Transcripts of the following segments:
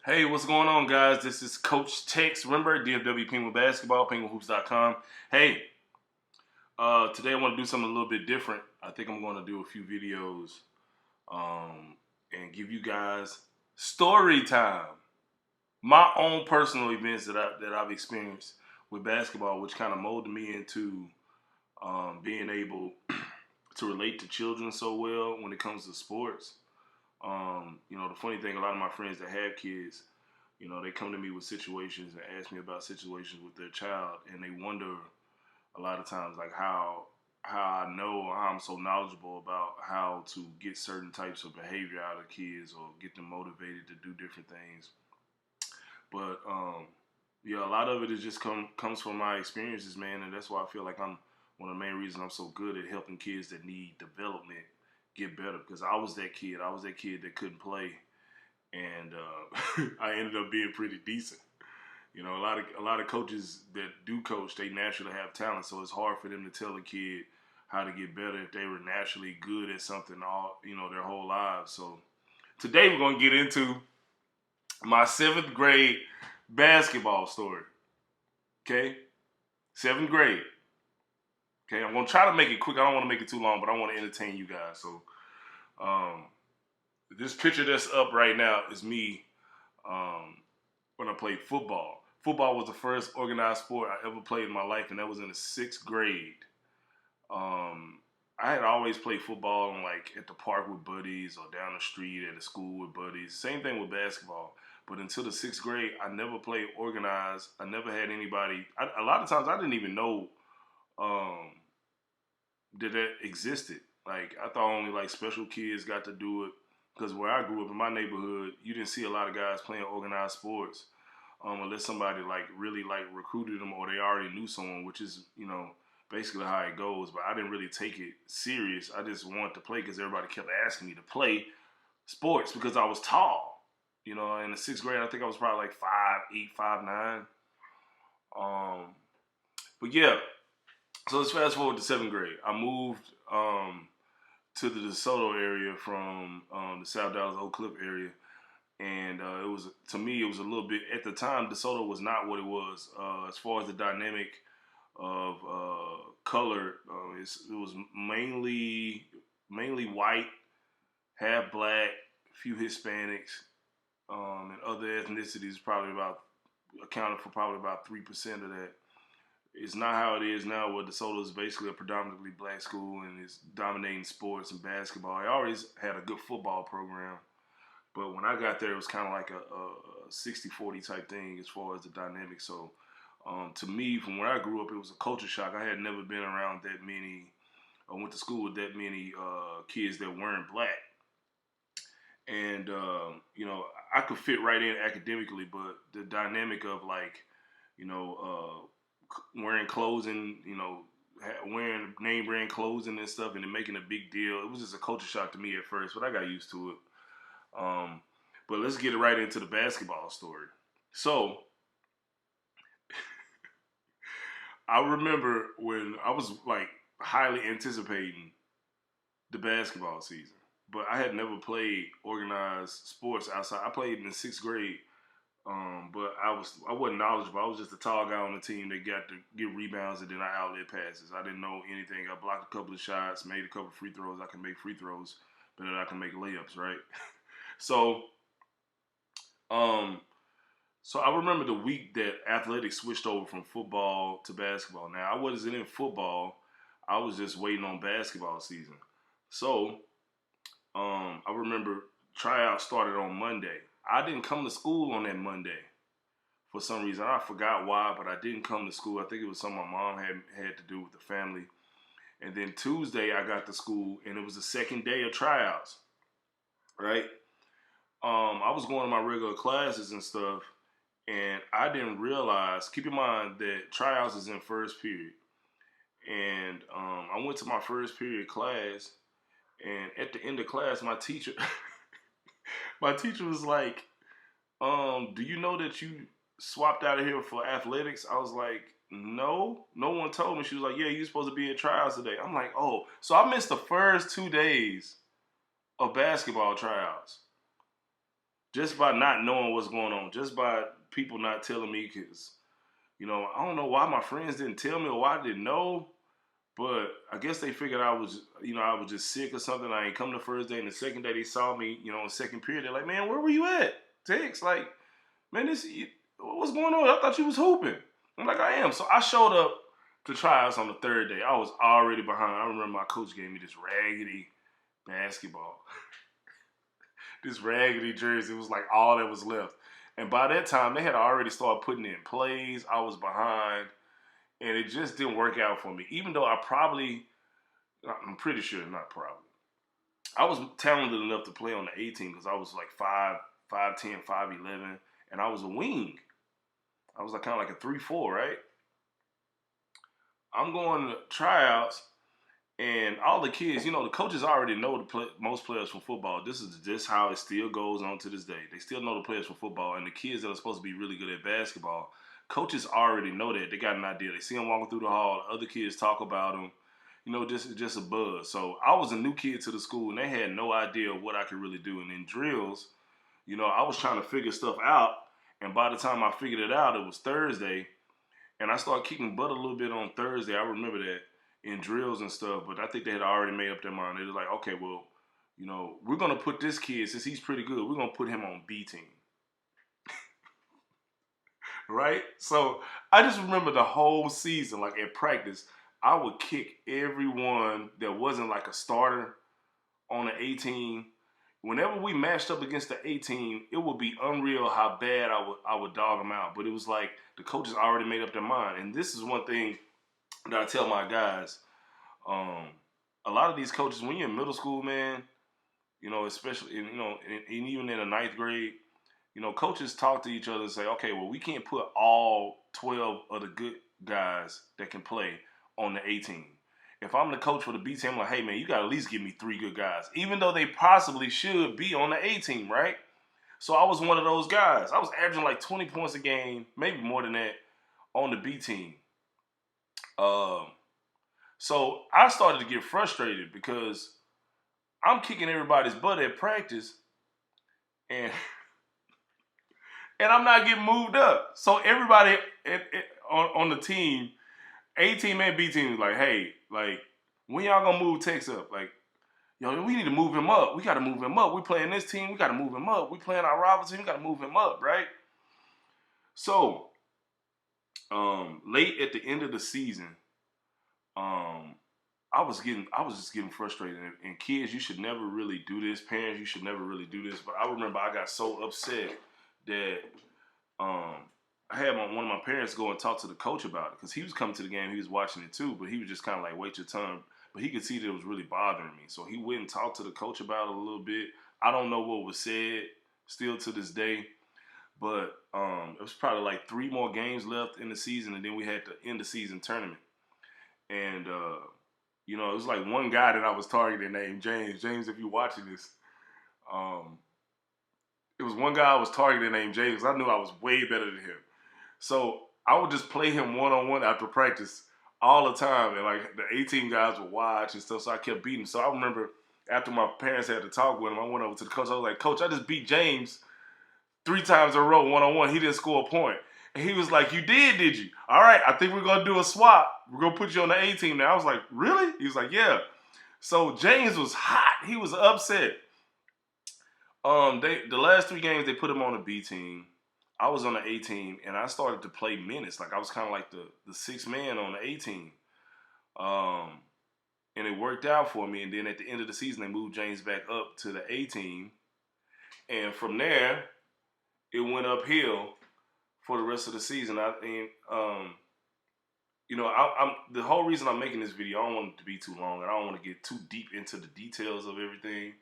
Hey, what's going on, guys? This is Coach Tex. Remember, DFW Penguin Basketball, Penguinhoops.com. Hey, today I want to do something a little bit different. I think I'm going to do a few videos and give you guys story time. My own personal events that I've experienced with basketball, which kind of molded me into being able to relate to children so well when it comes to sports. The funny thing, a lot of my friends that have kids, they come to me with situations and ask me about situations with their child, and they wonder a lot of times like how I know or how I'm so knowledgeable about how to get certain types of behavior out of kids or get them motivated to do different things. But yeah, a lot of it is just comes from my experiences, man, and that's why I feel like I'm one of the main reasons I'm so good at helping kids that need development get better, because I was that kid. I was that kid that couldn't play, and I ended up being pretty decent. A lot of coaches that do coach, they naturally have talent, so it's hard for them to tell a kid how to get better if they were naturally good at something all their whole lives. So today we're gonna get into my 7th grade basketball story. Okay, 7th grade. Okay, I'm gonna try to make it quick. I don't want to make it too long, but I want to entertain you guys. So, this picture that's up right now is me when I played football. Football was the first organized sport I ever played in my life, and that was in the 6th grade. I had always played football like at the park with buddies or down the street at a school with buddies. Same thing with basketball. But until the 6th grade, I never played organized. I never had anybody. A lot of times I didn't even know um, that existed. Like, I thought only like special kids got to do it, because where I grew up in my neighborhood, you didn't see a lot of guys playing organized sports unless somebody like really like recruited them or they already knew someone, which is basically how it goes. But I didn't really take it serious. I just wanted to play because everybody kept asking me to play sports because I was tall. In the 6th grade, I think I was probably like 5'8", 5'9". But yeah, so let's fast forward to 7th grade. I moved to the DeSoto area from the South Dallas Oak Cliff area, and it was, to me, it was a little bit, at the time, DeSoto was not what it was as far as the dynamic of color. It was mainly white, half black, a few Hispanics, and other ethnicities probably accounted for probably about 3% of that. It's not how it is now, where DeSoto is basically a predominantly black school and is dominating sports and basketball. I always had a good football program, but when I got there, it was kind of like a 60-40 type thing as far as the dynamic. So to me, from where I grew up, it was a culture shock. I had never been around that many, I went to school with that many kids that weren't black. And, I could fit right in academically, but the dynamic of like, wearing clothing, wearing name brand clothing and stuff, and then making a big deal. It was just a culture shock to me at first, but I got used to it. But let's get right into the basketball story. So I remember when I was like highly anticipating the basketball season, but I had never played organized sports outside. I played in the 6th grade. But I wasn't knowledgeable. I was just a tall guy on the team that got to get rebounds and then I outlet passes. I didn't know anything. I blocked a couple of shots, made a couple of free throws. I can make free throws better than I can make layups, right? So, so I remember the week that athletics switched over from football to basketball. Now, I wasn't in football. I was just waiting on basketball season. So, I remember tryouts started on Monday. I didn't come to school on that Monday for some reason. I forgot why, but I didn't come to school. I think it was something my mom had to do with the family. And then Tuesday I got to school, and it was the second day of tryouts, right? I was going to my regular classes and stuff, and I didn't realize, keep in mind that tryouts is in first period. And I went to my first period class, and at the end of class, my teacher was like, do you know that you swapped out of here for athletics? I was like, no one told me. She was like, yeah, you're supposed to be at tryouts today. I'm like, oh, so I missed the first 2 days of basketball tryouts. just by not knowing what's going on, just by people not telling me, because I don't know why my friends didn't tell me or why I didn't know, but I guess they figured I was, I was just sick or something. I ain't come the first day, and the second day they saw me, in the second period, they're like, man, where were you at? Tex, like, man, what's going on? I thought you was hooping. I'm like, I am. So I showed up to tryouts on the third day. I was already behind. I remember my coach gave me this raggedy basketball, this raggedy jersey. It was like all that was left. And by that time, they had already started putting in plays. I was behind, and it just didn't work out for me. Even though I'm pretty sure, not probably, I was talented enough to play on the 18 because I was like 5'10", 5'11", and I was a wing. I was like kind of like a 3-4, right? I'm going to tryouts, and all the kids, the coaches already know most players from football. This is just how it still goes on to this day. They still know the players from football, and the kids that are supposed to be really good at basketball, coaches already know that. They got an idea. They see them walking through the hall. Other kids talk about them. Just a buzz. So I was a new kid to the school, and they had no idea what I could really do. And in drills, I was trying to figure stuff out. And by the time I figured it out, it was Thursday. And I started kicking butt a little bit on Thursday. I remember that in drills and stuff. But I think they had already made up their mind. They were like, okay, well, we're going to put this kid, since he's pretty good, we're going to put him on B team. Right? So I just remember the whole season, like at practice, I would kick everyone that wasn't like a starter on the 18. Whenever we matched up against the 18, it would be unreal how bad I would dog them out. But it was like the coaches already made up their mind. And this is one thing that I tell my guys. A lot of these coaches, when you're in middle school, man, especially even in the ninth grade, coaches talk to each other and say, okay, well, we can't put all 12 of the good guys that can play on the 18. If I'm the coach for the B team, I'm like, hey, man, you got to at least give me 3 good guys, even though they possibly should be on the A team, right? So I was one of those guys. I was averaging like 20 points a game, maybe more than that, on the B team. So I started to get frustrated because I'm kicking everybody's butt at practice, and I'm not getting moved up. So everybody on the team, A team and B team, is like, hey, like, when y'all gonna move Tex up? Like, we need to move him up. We got to move him up. We playing this team. We got to move him up. We playing our rival team. We got to move him up, right? So, late at the end of the season, I was just getting frustrated. And kids, you should never really do this. Parents, you should never really do this. But I remember I got so upset that I had one of my parents go and talk to the coach about it, because he was coming to the game. He was watching it too, but he was just kind of like, wait your turn. But he could see that it was really bothering me. So he went and talked to the coach about it a little bit. I don't know what was said still to this day. But it was probably like 3 more games left in the season, and then we had the end of season tournament. And, it was like one guy that I was targeting named James. James, if you're watching this, it was one guy I was targeting named James. I knew I was way better than him. So I would just play him one-on-one after practice all the time. And like the 18 guys would watch and stuff, so I kept beating him. So I remember after my parents had to talk with him, I went over to the coach. I was like, Coach, I just beat James 3 times in a row, one-on-one. He didn't score a point. And he was like, you did you? All right, I think we're going to do a swap. We're going to put you on the A team now. I was like, really? He was like, yeah. So James was hot. He was upset. The last 3 games, they put him on the B team. I was on the A team, and I started to play minutes. Like, I was kind of like the 6th man on the A team. And it worked out for me. And then at the end of the season, they moved James back up to the A team. And from there, it went uphill for the rest of the season. I'm the whole reason I'm making this video, I don't want it to be too long. I don't want to get too deep into the details of everything.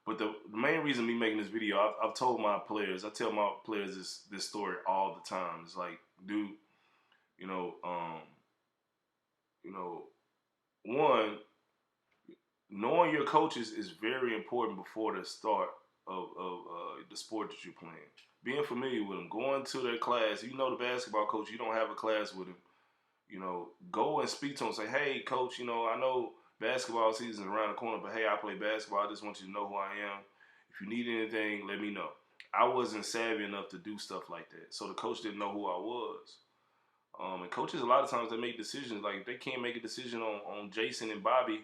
But the main reason me making this video, I've told my players, I tell my players this story all the time. It's like, dude, one, knowing your coaches is very important before the start of the sport that you're playing. Being familiar with them, going to their class. You know the basketball coach, you don't have a class with him. Go and speak to him. Say, hey, coach, I know basketball season is around the corner, but hey, I play basketball. I just want you to know who I am. If you need anything, let me know. I wasn't savvy enough to do stuff like that. So the coach didn't know who I was. And coaches, a lot of times, they make decisions. Like, they can't make a decision on Jason and Bobby.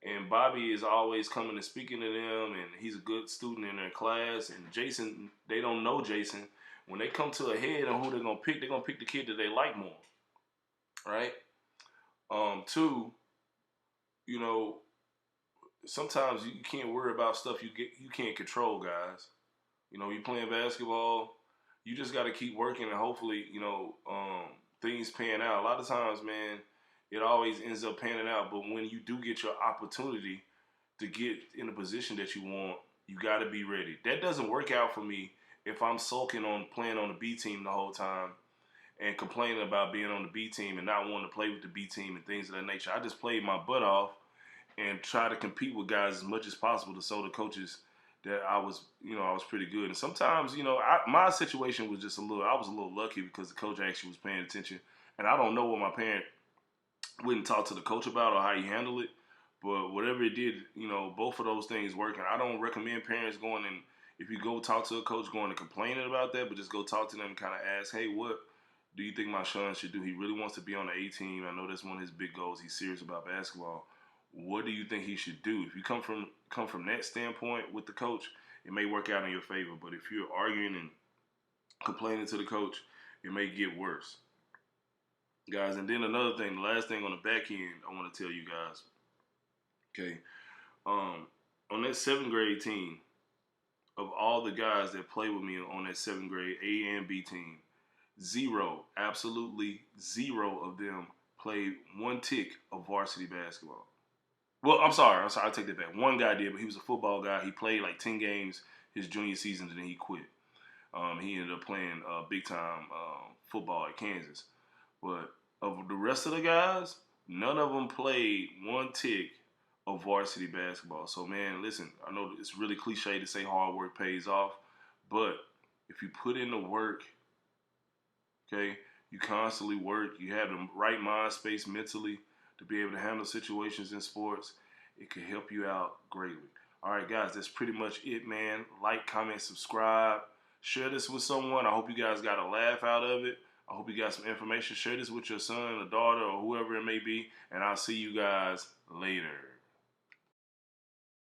And Bobby is always coming and speaking to them, and he's a good student in their class. And Jason, they don't know Jason. When they come to a head on who they're going to pick the kid that they like more. Right? Two, you know, sometimes you can't worry about stuff you can't control, guys. You know, you're playing basketball, you just got to keep working, and hopefully, things pan out. A lot of times, man, it always ends up panning out. But when you do get your opportunity to get in a position that you want, you got to be ready. That doesn't work out for me if I'm sulking on playing on the B team the whole time and complaining about being on the B team and not wanting to play with the B team and things of that nature. I just played my butt off and try to compete with guys as much as possible to show the coaches that I was pretty good. And sometimes, my situation was I was a little lucky because the coach actually was paying attention. And I don't know what my parent wouldn't talk to the coach about or how he handled it. But whatever it did, both of those things working. I don't recommend parents going and, if you go talk to a coach, going and complaining about that, but just go talk to them and kind of ask, hey, what do you think my son should do? He really wants to be on the A team. I know that's one of his big goals. He's serious about basketball. What do you think he should do? If you come from that standpoint with the coach, it may work out in your favor. But if you're arguing and complaining to the coach, it may get worse, guys. And then another thing, the last thing on the back end, I want to tell you guys. Okay, on that 7th grade team, of all the guys that play with me on that 7th grade A and B team, absolutely zero of them played one tick of varsity basketball. Well, I'm sorry, I take that back. One guy did, but he was a football guy. He played like 10 games his junior season, and then he quit. He ended up playing big-time football at Kansas. But of the rest of the guys, none of them played one tick of varsity basketball. So, man, listen, I know it's really cliche to say hard work pays off, but if you put in the work, okay, you constantly work, you have the right mind space mentally to be able to handle situations in sports, it could help you out greatly. All right, guys, that's pretty much it, man. Like, comment, subscribe. Share this with someone. I hope you guys got a laugh out of it. I hope you got some information. Share this with your son, or daughter, or whoever it may be, and I'll see you guys later.